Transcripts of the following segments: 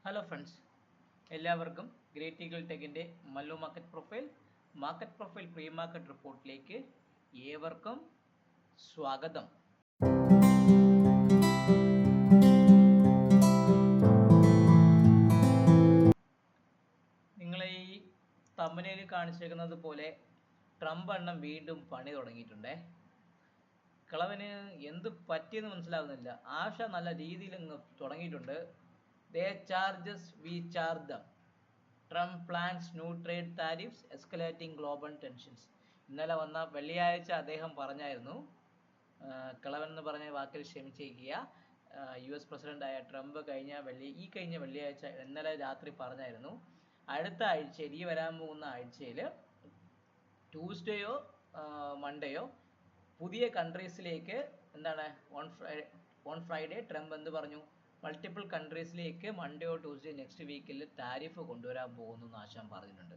Hello friends, എല്ലാവർക്കും great eagle ടെക്കിൻ്റെ Mallu market profile pre market റിപ്പോർട്ടിലേക്ക് ഏവർക്കും സ്വാഗതം. നിങ്ങളെ ഈ തമ്പനയിൽ കാണിച്ചേക്കുന്നത് പോലെ ട്രംപ് എണ്ണം വീണ്ടും പണി തുടങ്ങിയിട്ടുണ്ടേ. കിളവന് എന്ത് പറ്റിയെന്ന് മനസ്സിലാവുന്നില്ല. ആശ നല്ല രീതിയിൽ അങ്ങ് തുടങ്ങിയിട്ടുണ്ട്. They charges, we charge them. Trump plans new trade tariffs, escalating global tensions. ഇന്നലെ വന്ന വെള്ളിയാഴ്ച അദ്ദേഹം പറഞ്ഞായിരുന്നു, കിളവൻ എന്ന് പറഞ്ഞ വാക്കിൽ ക്ഷമിച്ചിരിക്കുക. US പ്രസിഡന്റായ ട്രംപ് കഴിഞ്ഞ വെള്ളിയാഴ്ച ഇന്നലെ രാത്രി പറഞ്ഞായിരുന്നു, അടുത്ത ആഴ്ചയിൽ ഈ വരാൻ പോകുന്ന ആഴ്ചയിൽ ട്യൂസ്ഡേയോ മൺഡേയോ പുതിയ കൺട്രീസിലേക്ക് എന്താണ് ഓൺ ഫ്രൈഡേ ട്രംപ് എന്ത് പറഞ്ഞു, മൾട്ടിപ്പിൾ കൺട്രീസിലേക്ക് മൺഡേയോ ട്യൂസ്ഡേ നെക്സ്റ്റ് വീക്കിൽ താരിഫ് കൊണ്ടുവരാൻ പോകുന്നു എന്ന് ആശാൻ പറഞ്ഞിട്ടുണ്ട്.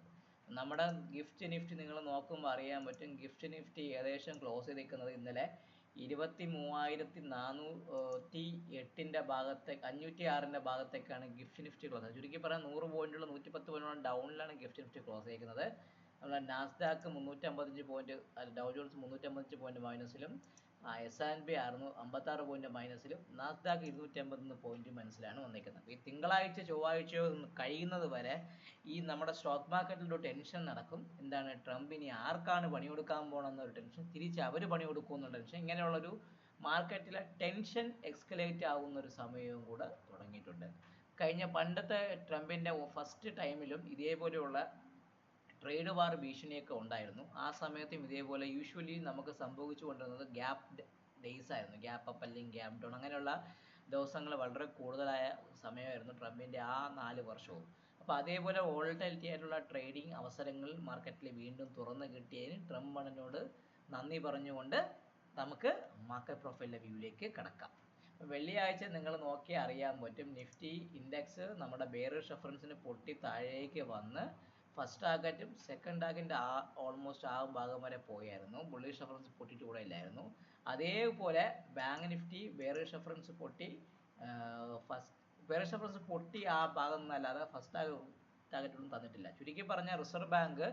നമ്മുടെ ഗിഫ്റ്റ് നിഫ്റ്റി നിങ്ങൾ നോക്കുമ്പോൾ അറിയാൻ പറ്റും. ഗിഫ്റ്റ് നിഫ്റ്റി ഏകദേശം ക്ലോസ് ചെയ്തിരിക്കുന്നത് ഇന്നലെ 23,408 ഭാഗത്തേക്ക് 506 ഭാഗത്തേക്കാണ് ഗിഫ്റ്റ് നിഫ്റ്റി ക്ലോസ്. ചുരുക്കി പറയാൻ 100 പോയിന്റുള്ള 110 പോയിന്റോളം ഡൗണിലാണ് ഗിഫ്റ്റ് നിഫ്റ്റി ക്ലോസ് ചെയ്തിരിക്കുന്നത്. നമ്മുടെ Nasdaq 355 point, Dow Jones 355 point മൈനസിലും, S&P 56 പോയിന്റ് മൈനസിലും, നാസ്ഡാക്ക് 251 പോയിന്റ് മനസ്സിലാണ് വന്നിരിക്കുന്നത്. ഈ തിങ്കളാഴ്ച ചൊവ്വാഴ്ചയോ കഴിയുന്നത് വരെ ഈ നമ്മുടെ സ്റ്റോക്ക് മാർക്കറ്റിൽ ഒരു ടെൻഷൻ നടക്കും. എന്താണ്, ട്രംപിന് ആർക്കാണ് പണി കൊടുക്കാൻ പോകണമെന്നൊരു ടെൻഷൻ, തിരിച്ച് അവർ പണി കൊടുക്കുമെന്ന ടെൻഷൻ. ഇങ്ങനെയുള്ളൊരു മാർക്കറ്റിലെ ടെൻഷൻ എക്സ്കലേറ്റ് ആവുന്ന ഒരു സമയവും കൂടെ തുടങ്ങിയിട്ടുണ്ട്. പണ്ടത്തെ ട്രംപിന്റെ ഫസ്റ്റ് ടൈമിലും ഇതേപോലെയുള്ള ട്രേഡ് വാർ ഭീഷണിയൊക്കെ ഉണ്ടായിരുന്നു. ആ സമയത്തും ഇതേപോലെ യൂഷ്വലി നമുക്ക് സംഭവിച്ചു കൊണ്ടിരുന്നത് ഗ്യാപ്പ് ഡേയ്സ് ആയിരുന്നു. ഗ്യാപ്പ് അപ്പ് അല്ലെങ്കിൽ ഗ്യാപ്പ് ഡൗൺ, അങ്ങനെയുള്ള ദിവസങ്ങൾ വളരെ കൂടുതലായ സമയമായിരുന്നു ട്രംപിൻ്റെ ആ 4 വർഷവും. അപ്പോൾ അതേപോലെ വോളറ്റിലിറ്റി ആയിട്ടുള്ള ട്രേഡിംഗ് അവസരങ്ങൾ മാർക്കറ്റിൽ വീണ്ടും തുറന്നു കിട്ടിയതിന് ട്രംപ് അണ്ണനോട് നന്ദി പറഞ്ഞുകൊണ്ട് നമുക്ക് മാർക്കറ്റ് പ്രൊഫൈലിൻ്റെ വ്യൂവിലേക്ക് കടക്കാം. വെള്ളിയാഴ്ച നിങ്ങൾ നോക്കിയാൽ അറിയാൻ പറ്റും, നിഫ്റ്റി ഇൻഡെക്സ് നമ്മുടെ ബെയറിഷ് റെഫറൻസിന് പൊട്ടി താഴേക്ക് വന്ന് ഫസ്റ്റ് ടാർഗറ്റും സെക്കൻഡ് ടാർഗറ്റിൻ്റെ ഓൾമോസ്റ്റ് ആ ഭാഗം വരെ പോയായിരുന്നു. ബുള്ളിഷ് റെഫറൻസ് പൊട്ടിയിട്ട് കൂടെ ഇല്ലായിരുന്നു. അതേപോലെ ബാങ്ക് നിഫ്റ്റി ബെയറിഷ് റെഫറൻസ് പൊട്ടി ബെയറിഷ് റെഫറൻസ് പൊട്ടി ആ ഭാഗം എന്നല്ലാതെ ഫസ്റ്റ് ടാർഗറ്റൊന്നും തന്നിട്ടില്ല. ചുരുക്കി പറഞ്ഞാൽ റിസർവ് ബാങ്ക്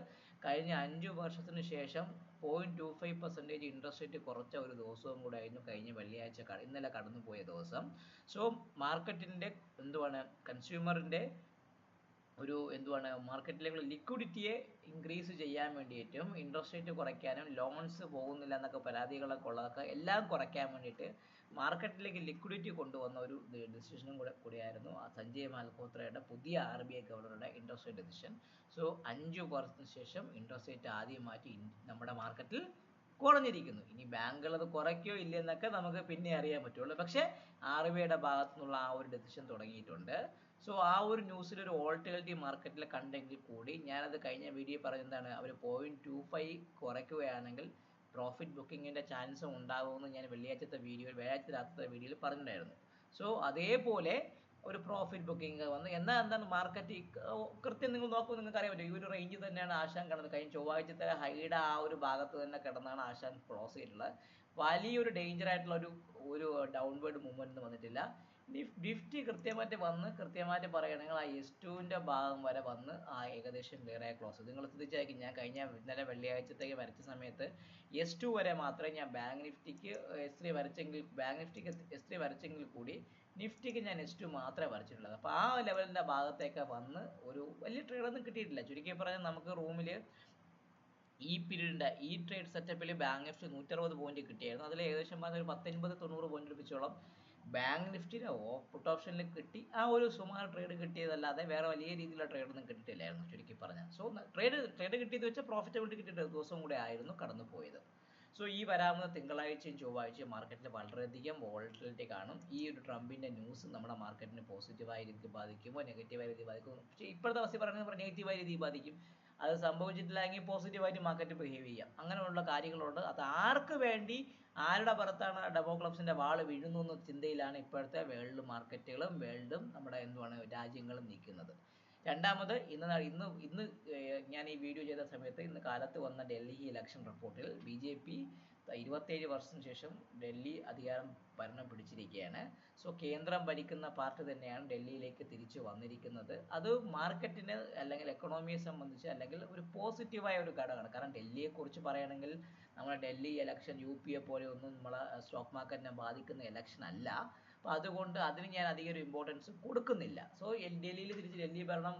കഴിഞ്ഞ 5 വർഷത്തിന് ശേഷം 0.25% ഇൻട്രസ്റ്റ് റേറ്റ് കുറച്ച ഒരു ദിവസവും കൂടെ ആയിരുന്നു കഴിഞ്ഞ വെള്ളിയാഴ്ച, ഇന്നലെ കടന്നുപോയ ദിവസം. സോ മാർക്കറ്റിൻ്റെ കൺസ്യൂമറിൻ്റെ ഒരു മാർക്കറ്റിലേക്കുള്ള ലിക്വിഡിറ്റിയെ ഇൻക്രീസ് ചെയ്യാൻ വേണ്ടിയിട്ടും ഇൻട്രസ്റ്റ് റേറ്റ് കുറയ്ക്കാനും ലോൺസ് പോകുന്നില്ല എന്നൊക്കെ പരാതികളൊക്കെ ഉള്ളതൊക്കെ എല്ലാം കുറയ്ക്കാൻ വേണ്ടിയിട്ട് മാർക്കറ്റിലേക്ക് ലിക്വിഡിറ്റി കൊണ്ടുവന്ന ഒരു ഡിസിഷനും കൂടിയായിരുന്നു സഞ്ജയ് മൽഹോത്രയുടെ പുതിയ RBI ഗവർണറുടെ ഇൻട്രസ്റ്റ് റേറ്റ് ഡിസിഷൻ. സോ 5 വർഷത്തിന് ശേഷം ഇൻട്രസ്റ്റ് റേറ്റ് ആദ്യമായിട്ട് നമ്മുടെ മാർക്കറ്റിൽ കുറഞ്ഞിരിക്കുന്നു. ഇനി ബാങ്കുകൾ അത് കുറയ്ക്കോ ഇല്ലെന്നൊക്കെ നമുക്ക് പിന്നെ അറിയാൻ പറ്റുള്ളൂ. പക്ഷേ RBIയുടെ ഭാഗത്തു നിന്നുള്ള ആ ഒരു ഡിസിഷൻ തുടങ്ങിയിട്ടുണ്ട്. സോ ആ ഒരു ന്യൂസിൽ ഒരു വോളറ്റിലിറ്റി മാർക്കറ്റിൽ കണ്ടെങ്കിൽ കൂടി ഞാനത് കഴിഞ്ഞ വീഡിയോ പറഞ്ഞതാണ്, അവർ 0.25 കുറയ്ക്കുകയാണെങ്കിൽ പ്രോഫിറ്റ് ബുക്കിങ്ങിൻ്റെ ചാൻസും ഉണ്ടാകുമെന്ന് ഞാൻ വെള്ളിയാഴ്ച രാത്രി വീഡിയോയിൽ പറഞ്ഞിട്ടുണ്ടായിരുന്നു. സോ അതേപോലെ ഒരു പ്രോഫിറ്റ് ബുക്കിംഗ് വന്ന് എന്താണ് മാർക്കറ്റ് കൃത്യം നിങ്ങൾ നോക്കുമ്പോൾ നിങ്ങൾക്ക് അറിയാൻ പറ്റും, ഈ ഒരു റേഞ്ച് തന്നെയാണ് ആശാൻ കിടന്നത്. കഴിഞ്ഞ ചൊവ്വാഴ്ചത്തെ ഹൈയുടെ ആ ഒരു ഭാഗത്ത് തന്നെ കിടന്നാണ് ആശാൻ ക്ലോസ് ചെയ്തിട്ടുള്ളത്. വലിയൊരു ഡേഞ്ചർ ആയിട്ടുള്ള ഒരു ഡൗൺവേർഡ് മൂവ്മെന്റ് വന്നിട്ടില്ല. നിഫ്റ്റി കൃത്യമായിട്ട് പറയുകയാണെങ്കിൽ ആ S2ന്റെ ഭാഗം വരെ വന്ന് ആ ഏകദേശം ക്ലിയർ ആയ ക്ലോസ്. നിങ്ങൾ ശ്രദ്ധിച്ചായിരിക്കും, ഞാൻ ഇന്നലെ വെള്ളിയാഴ്ചത്തേക്ക് വരച്ച സമയത്ത് S2 വരെ മാത്രമേ ഞാൻ ബാങ്ക് നിഫ്റ്റിക്ക് S3 വരച്ചെങ്കിൽ കൂടി നിഫ്റ്റിക്ക് ഞാൻ S2 മാത്രമേ വരച്ചിട്ടുള്ളത്. അപ്പോൾ ആ ലെവലിൻ്റെ ഭാഗത്തേക്ക് വന്ന് ഒരു വലിയ ട്രേഡൊന്നും കിട്ടിയിട്ടില്ല. ചുരുക്കി പറഞ്ഞാൽ നമുക്ക് റൂമിൽ ഈ പീരീഡിൻ്റെ ഈ ട്രേഡ് സെറ്റപ്പിൽ ബാങ്ക് നിഫ്റ്റി 160 പോയിന്റ് കിട്ടിയായിരുന്നു. അതിൽ ഏകദേശം ഒരു 180-90 പോയിന്റ് അടുപ്പിച്ചോളം ബാങ്ക് നിഫ്റ്റിയുടെ പുട്ട് ഓപ്ഷനിൽ കിട്ടി. ആ ഒരു സുമാർ ട്രേഡ് കിട്ടിയതല്ലാതെ വേറെ വലിയ രീതിയിലുള്ള ട്രേഡൊന്നും കിട്ടിയിട്ടില്ലായിരുന്നു ചുരുക്കി പറഞ്ഞാൽ. സോ ട്രേഡ് കിട്ടിയത് വെച്ചാൽ പ്രോഫിറ്റബിലിറ്റി കിട്ടിയിട്ട് ദിവസം കൂടെ ആയിരുന്നു കടന്നു പോയത്. സോ ഈ വരാവുന്ന തിങ്കളാഴ്ചയും ചൊവ്വാഴ്ചയും മാർക്കറ്റിൽ വളരെയധികം വോളറ്റിലിറ്റി കാണും. ഈ ഒരു ട്രംപിൻ്റെ ന്യൂസ് നമ്മുടെ മാർക്കറ്റിനെ പോസിറ്റീവായ രീതിയിൽ ബാധിക്കുമോ നെഗറ്റീവായ രീതിയിൽ ബാധിക്കുമോ? പക്ഷേ ഇപ്പോഴത്തെ അവസ്ഥ പറയുന്നത് നെഗറ്റീവായ രീതിയിൽ ബാധിക്കും. അത് സംഭവിച്ചിട്ടില്ലെങ്കിൽ പോസിറ്റീവായിട്ട് മാർക്കറ്റ് ബിഹേവ് ചെയ്യാം. അങ്ങനെയുള്ള കാര്യങ്ങളുണ്ട്. അത് ആർക്ക് വേണ്ടി ആരുടെ പുറത്താണ് ഡെമോക്രാറ്റ്സിന്റെ വാള് വീഴുന്നു എന്ന ചിന്തയിലാണ് ഇപ്പോഴത്തെ വേൾഡ് മാർക്കറ്റുകളും നമ്മുടെ രാജ്യങ്ങളും നിൽക്കുന്നത്. രണ്ടാമത് ഇന്ന് ഞാൻ ഈ വീഡിയോ ചെയ്ത സമയത്ത് ഇന്ന് കാലത്ത് വന്ന ഡൽഹി ഇലക്ഷൻ റിപ്പോർട്ടിൽ BJP 27 വർഷത്തിന് ശേഷം ഡൽഹി അധികാരം ഭരണം പിടിച്ചിരിക്കുകയാണ്. സോ കേന്ദ്രം ഭരിക്കുന്ന പാർട്ടി തന്നെയാണ് ഡൽഹിയിലേക്ക് തിരിച്ചു വന്നിരിക്കുന്നത്. അത് മാർക്കറ്റിന് അല്ലെങ്കിൽ എക്കണോമിയെ സംബന്ധിച്ച് അല്ലെങ്കിൽ ഒരു പോസിറ്റീവായ ഒരു ഘടകമാണ്. കാരണം ഡൽഹിയെ കുറിച്ച് പറയുകയാണെങ്കിൽ നമ്മുടെ ഡൽഹി ഇലക്ഷൻ UP പോലെ ഒന്നും നമ്മളെ സ്റ്റോക്ക് മാർക്കറ്റിനെ ബാധിക്കുന്ന ഇലക്ഷൻ അല്ല. അപ്പോൾ അതുകൊണ്ട് അതിന് ഞാൻ അധികം ഒരു ഇമ്പോർട്ടൻസ് കൊടുക്കുന്നില്ല. സോ ഡൽഹിയിൽ തിരിച്ച് ഡൽഹി ഭരണം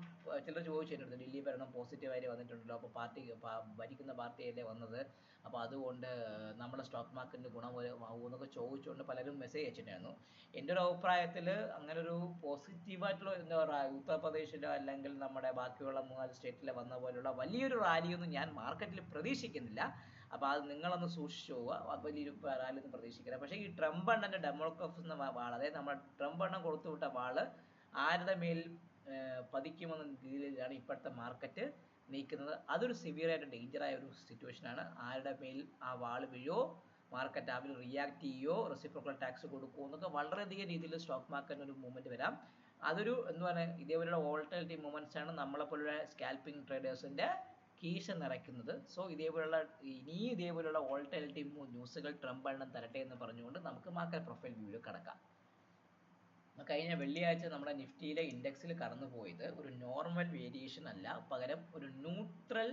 ചിലർ ചോദിച്ചിട്ടുണ്ട്, ഡൽഹി ഭരണം പോസിറ്റീവായിട്ട് വന്നിട്ടുണ്ടല്ലോ, അപ്പോൾ ഭരിക്കുന്ന പാർട്ടിയല്ലേ വന്നത്, അപ്പോൾ അതുകൊണ്ട് നമ്മുടെ സ്റ്റോക്ക് മാർക്കറ്റിന് ഗുണമാകുമെന്നൊക്കെ ചോദിച്ചുകൊണ്ട് പലരും മെസ്സേജ് അയച്ചിട്ടുണ്ടായിരുന്നു. എൻ്റെ ഒരു അഭിപ്രായത്തിൽ അങ്ങനെ ഒരു പോസിറ്റീവായിട്ടുള്ള എന്താ പറയുക, ഉത്തർപ്രദേശിലോ അല്ലെങ്കിൽ നമ്മുടെ ബാക്കിയുള്ള 3-4 സ്റ്റേറ്റിലെ വന്ന പോലുള്ള വലിയൊരു റാലിയൊന്നും ഞാൻ മാർക്കറ്റിൽ പ്രതീക്ഷിക്കുന്നില്ല. അപ്പോൾ അത് നിങ്ങളൊന്ന് സൂക്ഷിച്ചു പോവുക, വലിയൊരു റാലിയൊന്നും പ്രതീക്ഷിക്കില്ല. പക്ഷേ ഈ ട്രംപ് അണ്ണൻ്റെ ഡെമോക്രാറ്റ്സ് എന്ന വാൾ, അതായത് നമ്മുടെ ട്രംപ് അണ്ണൻ കൊടുത്തുവിട്ട വാള് ആരുടെ മേൽ പതിക്കുമെന്ന രീതിയിലാണ് ഇപ്പോഴത്തെ മാർക്കറ്റ് നീക്കുന്നത്. അതൊരു സിവിയറായിട്ട് ഡേഞ്ചറായ ഒരു സിറ്റുവേഷനാണ്. ആരുടെ മേൽ ആ വാള് വീഴോ, മാർക്കറ്റ് അതിൽ റിയാക്ട് ചെയ്യുമോ, റെസിപ്രോക്കൽ ടാക്സ് കൊടുക്കുമോ എന്നൊക്കെ വളരെയധികം രീതിയിൽ സ്റ്റോക്ക് മാർക്കറ്റിന് ഒരു മൂവ്മെന്റ് വരാം. അതൊരു എന്താ പറയുക, ഇതേപോലെയുള്ള വോളറ്റിലിറ്റി മൂവ്മെന്റ്സ് ആണ് നമ്മളെപ്പോലുള്ള സ്കാൽപ്പിംഗ് ട്രേഡേഴ്സിന്റെ കീശ നിറയ്ക്കുന്നത്. സോ ഇതേപോലെയുള്ള വോളറ്റിലിറ്റി ന്യൂസുകൾ ട്രംപ് എണ്ണം തരട്ടെ എന്ന് പറഞ്ഞുകൊണ്ട് നമുക്ക് മാർക്കറ്റ് പ്രൊഫൈൽ വ്യൂവിൽ കടക്കാം. കഴിഞ്ഞ വെള്ളിയാഴ്ച നമ്മുടെ നിഫ്റ്റിയിലെ ഇൻഡെക്സിൽ കടന്നുപോയത് ഒരു നോർമൽ വേരിയേഷൻ അല്ല, പകരം ഒരു ന്യൂട്രൽ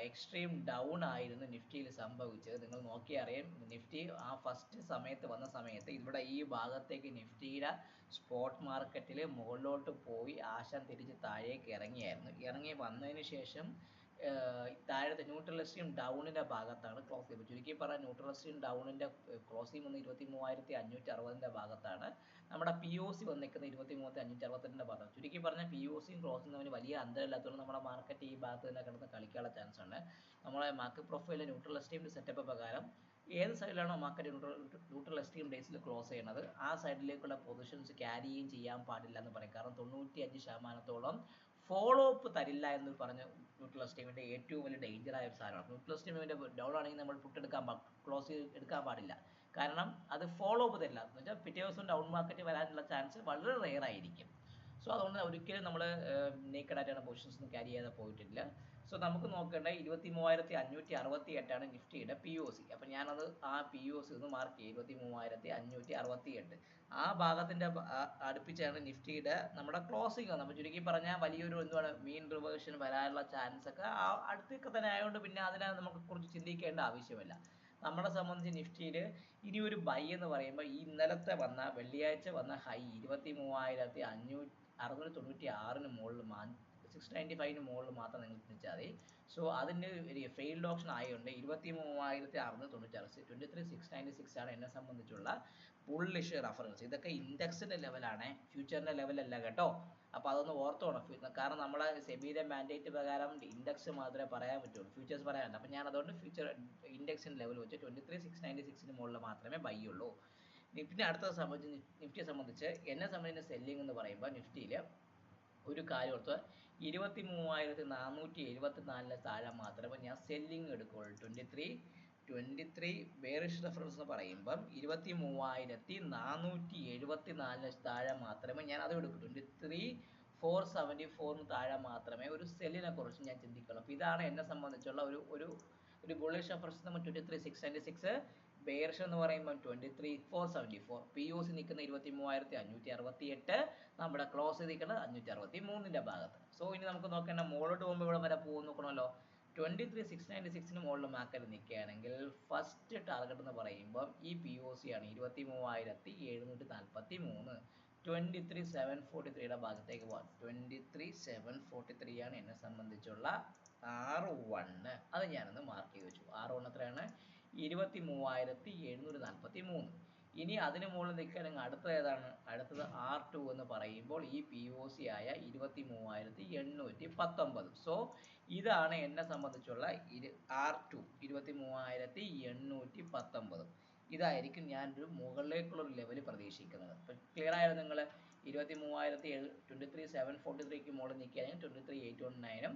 എക്സ്ട്രീം ഡൗൺ ആയിരുന്നു നിഫ്റ്റിയിൽ സംഭവിച്ചത്. നിങ്ങൾ നോക്കിയാൽ അറിയാം, നിഫ്റ്റി ആ ഫസ്റ്റ് സമയത്ത് വന്ന സമയത്ത് ഇവിടെ ഈ ഭാഗത്തേക്ക് നിഫ്റ്റിയുടെ സ്പോട്ട് മാർക്കറ്റിൽ മുകളിലോട്ട് പോയി ആശാൻ തിരിച്ച് താഴേക്ക് ഇറങ്ങിയായിരുന്നു. ഇറങ്ങി വന്നതിന് ശേഷം താഴത്തെ ന്യൂട്രൽ എക്സ്ട്രീം ഡൗണിൻ്റെ ഭാഗത്താണ് ക്ലോസ് ചെയ്യുന്നത്. ചുരുക്കി പറഞ്ഞാൽ ന്യൂട്രൽ എക്സ്ട്രീം ഡൗണിൻ്റെ ക്ലോസിംഗ് വന്ന് 23,560 ഭാഗത്താണ്. നമ്മുടെ POC വന്നിരിക്കുന്നത് 23,562 ഭാഗത്താണ്. ചുരുക്കി പറഞ്ഞാൽ POCയും ക്ലോസിംഗ് തമ്മിൽ വലിയ അന്തരമില്ലാത്തതുകൊണ്ട് നമ്മുടെ മാർക്കറ്റ് ഈ ഭാഗത്ത് തന്നെ കിടന്ന് കളിക്കാനുള്ള ചാൻസ് ഉണ്ട്. നമ്മളെ മാർക്കറ്റ് പ്രൊഫൈലിലെ ന്യൂട്രൽ എക്സ്ട്രീം സെറ്റപ്പ് പ്രകാരം ഏത് സൈഡിലാണോ മാർക്കറ്റ് ന്യൂട്രൽ എക്സ്ട്രീം ഡേയ്സിൽ ക്ലോസ് ചെയ്യുന്നത് ആ സൈഡിലേക്കുള്ള പൊസിഷൻസ് ക്യാരിയും ചെയ്യാൻ പാടില്ല എന്ന് പറയും. കാരണം 95% ഫോളോ അപ്പ് തരില്ല എന്ന് പറഞ്ഞ് ന്യൂട്രൽ എക്സ്ട്രീമിൻ്റെ ഏറ്റവും വലിയ ഡേഞ്ചറായ ഒരു സാധനമാണ്. ന്യൂട്രൽ എക്സ്ട്രീമിൻ്റെ ഡൗൺ ആണെങ്കിൽ നമ്മൾ ക്ലോസ് എടുക്കാൻ പാടില്ല. കാരണം അത് ഫോളോ അപ്പ് തരില്ല എന്ന് വെച്ചാൽ പിറ്റേ ദിവസം ഡൗൺ മാർക്കറ്റ് വരാനുള്ള ചാൻസ് വളരെ റെയർ ആയിരിക്കും. സോ അതുകൊണ്ട് ഒരിക്കലും നമ്മൾ നേക്കഡായിട്ടാണ് പൊസിഷൻസ് ക്യാരി ചെയ്യാതെ പോയിട്ടില്ല. സോ നമുക്ക് നോക്കേണ്ട 23,568 നിഫ്റ്റിയുടെ POC. അപ്പം ഞാനത് ആ POC ഒന്ന് മാർക്ക് ചെയ്യും, 23,568. ആ ഭാഗത്തിൻ്റെ അടുപ്പിച്ചാണ് നിഫ്റ്റിയുടെ നമ്മുടെ ക്ലോസിംഗ് വന്നത്. അപ്പോൾ ചുരുക്കി പറഞ്ഞാൽ വലിയൊരു എന്താണ് മീൻ റിവേർഷൻ വരാനുള്ള ചാൻസ് ഒക്കെ ആ അടുത്തൊക്കെ തന്നെ ആയതുകൊണ്ട് പിന്നെ അതിനെ നമുക്ക് കുറിച്ച് ചിന്തിക്കേണ്ട ആവശ്യമില്ല. നമ്മളെ സംബന്ധിച്ച് നിഫ്റ്റിയിൽ ഇനി ഒരു ബൈ എന്ന് പറയുമ്പോൾ ഈ ഇന്നലത്തെ വെള്ളിയാഴ്ച വന്ന ഹൈ 23,696 മുകളിൽ 695 മുകളിൽ മാത്രം നിങ്ങൾ ചിന്തിച്ചാൽ മതി. സോ അതിൻ്റെ ഒരു ഫെയിൽഡ് ഓപ്ഷൻ ആയതുകൊണ്ട് 23,696 23,696 ആണ് എന്നെ സംബന്ധിച്ചുള്ള ബുള്ളിഷ് റഫറൻസ്. ഇതൊക്കെ ഇൻഡെക്സിൻ്റെ ലെവലാണ്, ഫ്യൂച്ചറിൻ്റെ ലെവലല്ല കേട്ടോ. അപ്പോൾ അതൊന്ന് ഓർത്തോണം. കാരണം നമ്മളെ സെബിയുടെ മാൻഡേറ്റ് പ്രകാരം ഇൻഡെക്സ് മാത്രമേ പറയാൻ പറ്റുള്ളൂ, ഫ്യൂച്ചേഴ്സ് പറയാനില്ല. അപ്പോൾ ഞാൻ അതുകൊണ്ട് ഫ്യൂച്ചർ ഇൻഡെക്സിൻ്റെ ലെവൽ വെച്ച് 23,696 മുകളിൽ മാത്രമേ ബൈ ഉള്ളൂ. നിഫ്റ്റിനെ നിഫ്റ്റിയെ സംബന്ധിച്ച് എന്നെ സംബന്ധിച്ച സെല്ലിംഗ് എന്ന് പറയുമ്പോൾ നിഫ്റ്റിയിൽ ഒരു കാര്യം ഓർത്ത് 23,474 താഴെ മാത്രമേ ഞാൻ സെല്ലിംഗ് എടുക്കുകയുള്ളൂ. 23 ബെയറിഷ് റെഫറൻസ് എന്ന് പറയുമ്പം 23,474 താഴെ മാത്രമേ ഞാൻ അത് എടുക്കൂ. 23,474 താഴെ മാത്രമേ ഒരു സെല്ലിനെ കുറിച്ച് ഞാൻ ചിന്തിക്കുള്ളൂ. അപ്പോൾ ഇതാണ് എന്നെ സംബന്ധിച്ചുള്ള ഒരു ബുള്ളിഷ് റെഫറൻസ്. നമ്മൾ 23,696, ബെയറിഷ് എന്ന് പറയുമ്പോൾ 23,474, POC നിൽക്കുന്ന 23,568, നമ്മുടെ ക്ലോസ് നിൽക്കുന്നത് 563 ഭാഗത്ത്. സോ ഇനി നമുക്ക് നോക്കേണ്ട മുകളിലോട്ട് പോകുമ്പോൾ ഇവിടെ വരെ പോകും നോക്കണമല്ലോ. 23,696 മുകളിൽ മാർക്കറ്റ് നിൽക്കുകയാണെങ്കിൽ ഫസ്റ്റ് ടാർഗറ്റ് എന്ന് പറയുമ്പോൾ ഈ POC ആണ് 23,743. 23,743 ഭാഗത്തേക്ക് പോകാം. 23,743 ആണ് എന്നെ സംബന്ധിച്ചുള്ള R1. അത് ഞാനൊന്ന് മാർക്ക് ചെയ്ത് വെച്ചു. R1 എത്രയാണ്? 23,743. ഇനി അതിന് മുകളിൽ നിൽക്കുകയാണെങ്കിൽ അടുത്തത് ഏതാണ്? അടുത്തത് R2 എന്ന് പറയുമ്പോൾ ഈ POC ആയ 23,819. സോ ഇതാണ് എന്നെ സംബന്ധിച്ചുള്ള R2 23,819. ഇതായിരിക്കും ഞാനൊരു മുകളിലേക്കുള്ള ഒരു ലെവൽ പ്രതീക്ഷിക്കുന്നത്. ഇപ്പം ക്ലിയർ ആയാലും നിങ്ങൾ 23,743 മുകളിൽ നിൽക്കുകയാണെങ്കിൽ 23,819.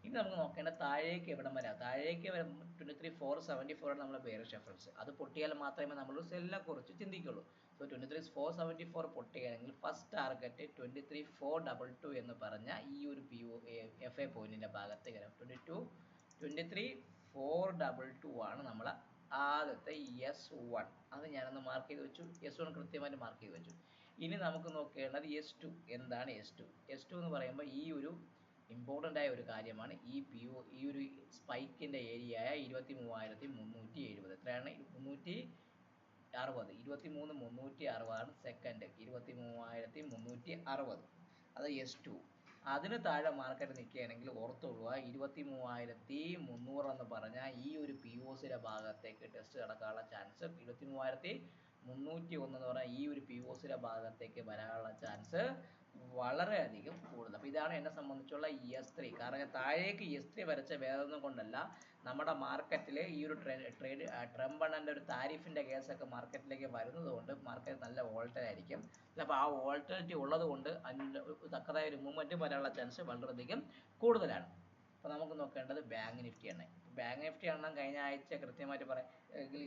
ഇനി നമുക്ക് നോക്കേണ്ട താഴേക്ക് എവിടം വരാം. താഴേക്ക് 23,474 ആണ് നമ്മുടെ ബെയറിഷ് റെഫറൻസ്. അത് പൊട്ടിയാൽ മാത്രമേ നമ്മൾ സെല്ലിനെ കുറിച്ച് ചിന്തിക്കുള്ളൂ. സോ 23,474 പൊട്ടുകയാണെങ്കിൽ ഫസ്റ്റ് ടാർഗറ്റ് 23,422 എന്ന് പറഞ്ഞ ഈ ഒരു FA പോയിന്റിന്റെ ഭാഗത്തേക്ക് വരാം. 23,422 ആണ് നമ്മളെ ആദ്യത്തെ S1 അത് ഞാനൊന്ന് മാർക്ക് ചെയ്ത് വെച്ചു. S1 കൃത്യമായിട്ട് മാർക്ക് ചെയ്ത് വെച്ചു. ഇനി നമുക്ക് നോക്കേണ്ടത് S2. എന്താണ് S2? S2 എന്ന് പറയുമ്പോൾ ഈ ഒരു ഇമ്പോർട്ടൻ്റ് ആയ ഒരു കാര്യമാണ്. ഈ ഒരു സ്പൈക്കിൻ്റെ ഏരിയ ആയ 23,370 എത്രയാണ്? 23,360 ആണ് സെക്കൻഡ്. 23,360 അത് S2. അതിന് താഴെ മാർക്കറ്റ് നിൽക്കുകയാണെങ്കിൽ ഓർത്തുകൊള്ളുക, 23,300 എന്ന് പറഞ്ഞാൽ ഈ ഒരു POCയുടെ ഭാഗത്തേക്ക് ടെസ്റ്റ് നടക്കാനുള്ള ചാൻസ്, 23,301 എന്ന് പറഞ്ഞാൽ ഈ ഒരു POCയുടെ ഭാഗത്തേക്ക് വരാനുള്ള ചാൻസ് വളരെയധികം കൂടുതൽ. അപ്പോൾ ഇതാണ് എന്നെ സംബന്ധിച്ചുള്ള S3. കാരണം താഴേക്ക് S3 വരച്ച വേറൊന്നും കൊണ്ടല്ല, നമ്മുടെ മാർക്കറ്റിൽ ഈ ഒരു ട്രംപ് അണ്ണൻ്റെ ഒരു താരിഫിൻ്റെ കേസൊക്കെ മാർക്കറ്റിലേക്ക് വരുന്നത് കൊണ്ട് മാർക്കറ്റ് നല്ല വോൾട്ടൈൽ ആയിരിക്കും. അപ്പോൾ ആ വോൾട്ടിലിറ്റി ഉള്ളത് കൊണ്ട് തക്കതായ ഒരു മൂവ്മെൻറ്റ് വരാനുള്ള ചാൻസ് വളരെയധികം കൂടുതലാണ്. അപ്പോൾ നമുക്ക് നോക്കേണ്ടത് ബാങ്ക് നിഫ്റ്റിയാണ്. ബാങ്ക് നിഫ്റ്റി എണ്ണം കഴിഞ്ഞ ആഴ്ച കൃത്യമായിട്ട് പറയാം,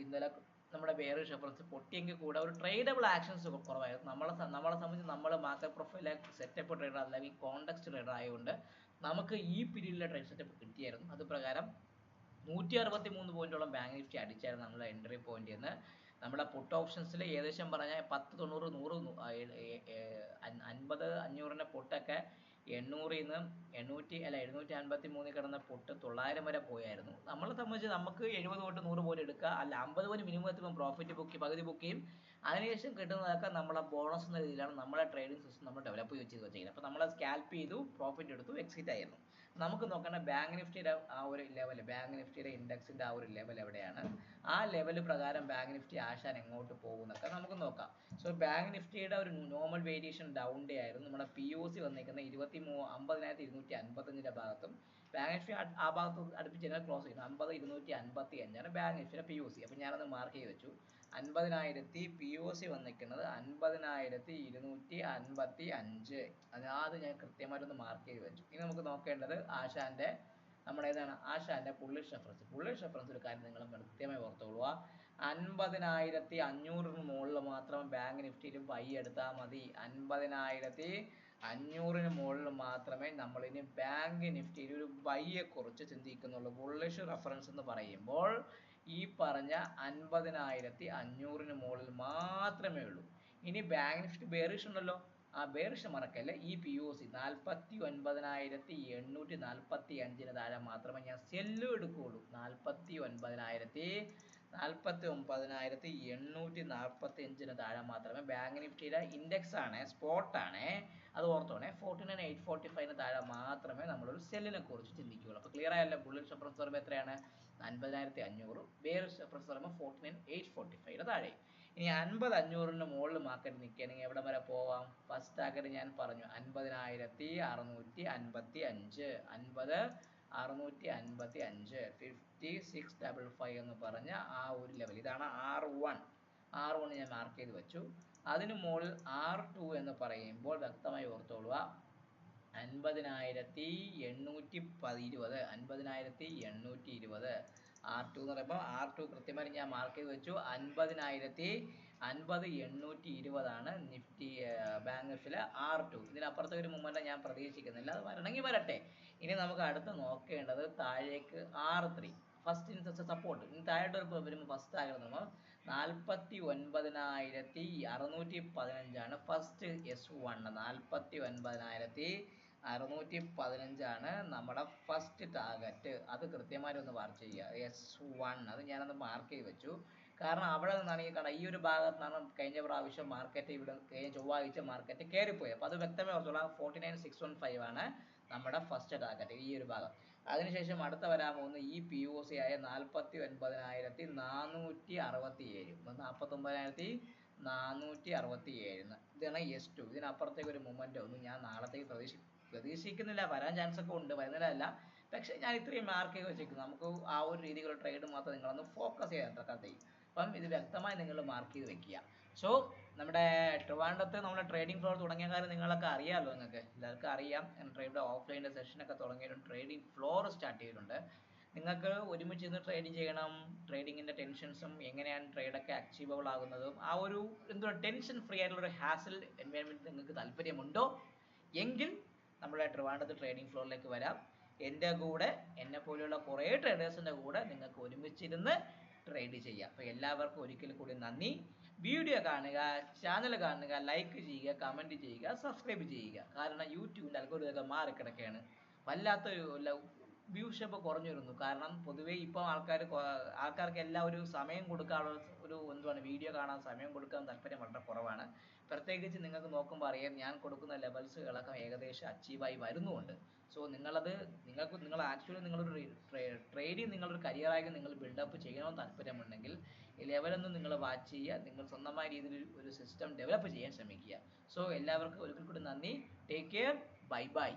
ഇന്നലെ നമ്മുടെ ബെയറിഷ് റെഫറൻസ് പൊട്ടിയെങ്കിൽ കൂടെ ഒരു ട്രേഡബിൾ ആക്ഷൻസ് കുറവായിരുന്നു. നമ്മളെ സംബന്ധിച്ച് നമ്മൾ മാർക്കറ്റ് പ്രൊഫൈൽ സെറ്റപ്പ് ട്രേഡർ അല്ലെങ്കിൽ കോണ്ടെക്സ്റ്റ് ട്രേഡർ ആയതുകൊണ്ട് നമുക്ക് ഈ പീരീഡിലെ ട്രേഡ് സെറ്റപ്പ് കിട്ടിയായിരുന്നു. അത് പ്രകാരം 163 പോയിന്റോളം ബാങ്ക് നിഫ്റ്റി അടിച്ചായിരുന്നു നമ്മുടെ എൻട്രി പോയിന്റ് എന്ന്. നമ്മുടെ പുട്ട് ഓപ്ഷൻസിൽ ഏകദേശം പറഞ്ഞാൽ 10, 90, 100, 50, 500ൻ്റെ പുട്ടൊക്കെ 800 നിന്ന് 753 കിടന്ന പുട്ട് 900 വരെ പോയായിരുന്നു. നമ്മളെ സംബന്ധിച്ച് നമുക്ക് 70 തൊട്ട് 100 പോയിന്റ് എടുക്കുക, അല്ല 50 പോയിന്റ് മിനിമം എത്തുമ്പോൾ പ്രോഫിറ്റ് പകുതി ബുക്ക് ചെയ്യും. അതിനുശേഷം കിട്ടുന്നതൊക്കെ നമ്മളെ ബോണസ് എന്ന രീതിയിലാണ് നമ്മളെ ട്രേഡിംഗ് സിസ്റ്റം നമ്മൾ ഡെവലപ്പ് ചെയ്ത് വെച്ചിരിക്കുന്നത്. അപ്പോൾ നമ്മൾ സ്കാൽപ്പ് ചെയ്തു, പ്രോഫിറ്റ് എടുത്തു, എക്സിറ്റ് ആയിരുന്നു. നമുക്ക് നോക്കേണ്ട ബാങ്ക് നിഫ്റ്റിയുടെ ആ ഒരു ലെവൽ, ബാങ്ക് നിഫ്റ്റിയുടെ ഇൻഡെക്സിൻ്റെ ആ ഒരു ലെവൽ എവിടെയാണ്, ആ ലെവൽ പ്രകാരം ബാങ്ക് നിഫ്റ്റി ആശാൻ എങ്ങോട്ട് പോകുന്നൊക്കെ നമുക്ക് നോക്കാം. സോ ബാങ്ക് നിഫ്റ്റിയുടെ ഒരു നോർമൽ വേരിയേഷൻ ഡൗൺ ഡേ ആയിരുന്നു. നമ്മുടെ POC വന്നിരിക്കുന്നത് 50,255 ഭാഗത്തും ബാങ്ക് നിഫ്റ്റി ആ ഭാഗത്ത് അടുപ്പിച്ച് തന്നെ ക്ലോസ് ചെയ്യുന്നത് 50,255 ബാങ്ക് നിഫ്റ്റിയുടെ POC. അപ്പോൾ ഞാനത് മാർക്ക് ചെയ്ത് വെച്ചു. 50,000 POC വന്നിരിക്കുന്നത് 50,255. അത് ഞാൻ കൃത്യമായിട്ടൊന്ന് മാർക്ക് ചെയ്ത് വെച്ചു. ഇനി നമുക്ക് നോക്കേണ്ടത് ആശാന്റെ നമ്മുടെ ഏതാണ്, ആശാന്റെ ബുള്ളിഷ് റെഫറൻസ്. ബുള്ളിഷ് റെഫറൻസ് ഒരു കാര്യം നിങ്ങൾ കൃത്യമായി ഓർത്തുകൊള്ളുക, 50,500 മുകളിൽ മാത്രം ബാങ്ക് നിഫ്റ്റിയിൽ ബൈ എടുത്താൽ മതി. 50,500 മുകളിൽ മാത്രമേ നമ്മളിനി ബാങ്ക് നിഫ്റ്റിയിൽ ഒരു ബൈയെ കുറിച്ച് ചിന്തിക്കുന്നുള്ളൂ. ബുള്ളിഷ് റെഫറൻസ് എന്ന് പറയുമ്പോൾ ഈ പറഞ്ഞ 50,500 മുകളിൽ മാത്രമേ ഉള്ളൂ. ഇനി ബാങ്ക് നിഫ്റ്റി ബെയറിഷ് ഉണ്ടല്ലോ, ആ ബെയറിഷ് മറക്കല്ല. ഈ POC 49,845 താഴെ മാത്രമേ ഞാൻ സെല്ല് എടുക്കുകയുള്ളൂ. 49,845 താഴെ മാത്രമേ ബാങ്ക് നിഫ്റ്റിയുടെ ഇൻഡെക്സ് ആണ്, സ്പോട്ട് ആണ്, അത് ഓർത്തോണേ. 49,845 താഴെ മാത്രമേ നമ്മളൊരു സെല്ലിനെ കുറിച്ച് ചിന്തിക്കുകയുള്ളൂ. അപ്പോൾ ക്ലിയർ ആയല്ലോ. ബുള്ളിഷ് റെഫറൻസ് പറയുമ്പോൾ എത്രയാണ്? 50,500. ബെയറിഷ് റെഫറൻസ് പറയുമ്പോൾ 49,845 താഴെ. ഇനി 50,500 മുകളിൽ മാർക്കറ്റ് നിൽക്കുകയാണെങ്കിൽ എവിടെ വരെ പോവാം? ഫസ്റ്റ് ടാർഗറ്റ് ഞാൻ പറഞ്ഞു 50,655. 50,655 5655 എന്ന് പറഞ്ഞ ആ ഒരു ലെവൽ, ഇതാണ് R1. ഞാൻ മാർക്ക് ചെയ്ത് വെച്ചു. അതിന് മുകളിൽ R2 എന്ന് പറയുമ്പോൾ വ്യക്തമായി ഓർത്തോളുക 50,820. 50,820 R2 എന്ന് പറയുമ്പോൾ R2 കൃത്യമായി ഞാൻ മാർക്ക് ചെയ്ത് വെച്ചു. 50,820 ആണ് നിഫ്റ്റി ബാങ്ക് നിഫ്റ്റിയിലെ R2. ഇതിനപ്പുറത്തെ ഒരു മൂവ്മെന്റ് ഞാൻ പ്രതീക്ഷിക്കുന്നില്ല, അത് വരണമെങ്കിൽ വരട്ടെ. ഇനി നമുക്ക് അടുത്ത് നോക്കേണ്ടത് താഴേക്ക് R3 ഫസ്റ്റ് ഇൻസെസ് സപ്പോർട്ട്. ഇനി താഴോട്ട് വരുമ്പോൾ ഫസ്റ്റ് ആകുന്നത് 49,615 ഫസ്റ്റ് S1. 49,615 നമ്മുടെ ഫസ്റ്റ് ടാർഗറ്റ്. അത് കൃത്യമായിട്ട് ഒന്ന് മാർക്ക് ചെയ്യുക. S1 അത് ഞാനൊന്ന് മാർക്ക് ചെയ്ത് വെച്ചു. കാരണം അവിടെ നിന്നാണ് ഈ ഒരു ഭാഗത്ത് നിന്നാണ് കഴിഞ്ഞ പ്രാവശ്യം മാർക്കറ്റ് ഇവിടെ ചൊവ്വാഴ്ച മാർക്കറ്റ് കയറിപ്പോയി. അപ്പോൾ അത് വ്യക്തമായി ഓർത്തോളാം. 49,615 ആണ് നമ്മുടെ ഫസ്റ്റ് ടാർഗറ്റ്, ഈ ഒരു ഭാഗം. അതിനുശേഷം അടുത്ത വരാൻ പോകുന്ന ഈ POC ആയ 49,467. 49,467 ഇതാണ് S2. ഇതിനപ്പുറത്തേക്ക് ഒരു മൂവ്മെന്റ് ഒന്നും ഞാൻ നാളത്തേക്ക് പ്രതീക്ഷിക്കുന്നില്ല. വരാൻ ചാൻസ് ഒക്കെ ഉണ്ട്, വരുന്നില്ല. പക്ഷേ ഞാൻ ഇത്രയും മാർക്ക് ചെയ്ത് വെച്ചേക്കുന്നു. നമുക്ക് ആ ഒരു രീതിയിലുള്ള ട്രേഡ് മാത്രം നിങ്ങളൊന്ന് ഫോക്കസ് ചെയ്യാൻ തൽക്കാലത്തേക്ക്. അപ്പം ഇത് വ്യക്തമായി നിങ്ങൾ മാർക്ക് ചെയ്ത് വെക്കുക. സോ നമ്മുടെ ട്രിവാൻഡ്രത്ത് നമ്മുടെ ട്രേഡിംഗ് ഫ്ലോർ തുടങ്ങിയ കാര്യം നിങ്ങളൊക്കെ അറിയാമല്ലോ. നിങ്ങൾക്ക് എല്ലാവർക്കും അറിയാം. ട്രേഡ് ഓഫ്ലൈൻ്റെ സെഷനൊക്കെ തുടങ്ങിയിട്ടുണ്ട്, ട്രേഡിംഗ് ഫ്ലോർ സ്റ്റാർട്ട് ചെയ്തിട്ടുണ്ട്. നിങ്ങൾക്ക് ഒരുമിച്ച് ഇന്ന് ട്രേഡിംഗ് ചെയ്യണം, ട്രേഡിങ്ങിൻ്റെ ടെൻഷൻസും എങ്ങനെയാണ് ട്രേഡൊക്കെ അച്ചീവബിൾ ആകുന്നതും ആ ഒരു ടെൻഷൻ ഫ്രീ ആയിട്ടുള്ള ഒരു ഹാസൽ എൻവയൺമെൻറ്റ് നിങ്ങൾക്ക് താല്പര്യമുണ്ടോ എങ്കിൽ നമ്മുടെ ട്രിവാൻഡ്രത്ത് ട്രേഡിംഗ് ഫ്ലോറിലേക്ക് വരാം. എൻ്റെ കൂടെ, എന്നെ പോലെയുള്ള കുറേ ട്രേഡേഴ്സിൻ്റെ കൂടെ നിങ്ങൾക്ക് ഒരുമിച്ചിരുന്ന് ട്രേഡ് ചെയ്യുക. അപ്പോൾ എല്ലാവർക്കും ഒരിക്കൽ കൂടി നന്ദി. വീഡിയോ കാണുക, ചാനൽ കാണുക, ലൈക്ക് ചെയ്യുക, കമൻറ്റ് ചെയ്യുക, സബ്സ്ക്രൈബ് ചെയ്യുക. കാരണം യൂട്യൂബിൻ്റെ അൽഗോരിതം മാറിക്കിടക്കുകയാണ്. വല്ലാത്തൊരു വ്യൂഷപ്പ് കുറഞ്ഞു വരുന്നു. കാരണം പൊതുവേ ഇപ്പോൾ ആൾക്കാർക്ക് എല്ലാം ഒരു സമയം കൊടുക്കാനുള്ള ഒരു എന്തുവാണ് വീഡിയോ കാണാൻ സമയം കൊടുക്കാൻ താല്പര്യം വളരെ കുറവാണ്. പ്രത്യേകിച്ച് നിങ്ങൾക്ക് നോക്കുമ്പോൾ അറിയാം, ഞാൻ കൊടുക്കുന്ന ലെവൽസുകളൊക്കെ ഏകദേശം അച്ചീവായി വരുന്നുമുണ്ട്. സോ നിങ്ങൾ ആക്ച്വലി നിങ്ങളൊരു ട്രേഡിങ് നിങ്ങളൊരു കരിയറായി നിങ്ങൾ ബിൽഡപ്പ് ചെയ്യണമെന്ന് താല്പര്യമുണ്ടെങ്കിൽ ഈ ലെവലൊന്നും നിങ്ങൾ വാച്ച് ചെയ്യുക. നിങ്ങൾ സ്വന്തമായ രീതിയിൽ ഒരു സിസ്റ്റം ഡെവലപ്പ് ചെയ്യാൻ ശ്രമിക്കുക. സോ എല്ലാവർക്കും ഒരിക്കൽ കൂടി നന്ദി. Take care. Bye bye.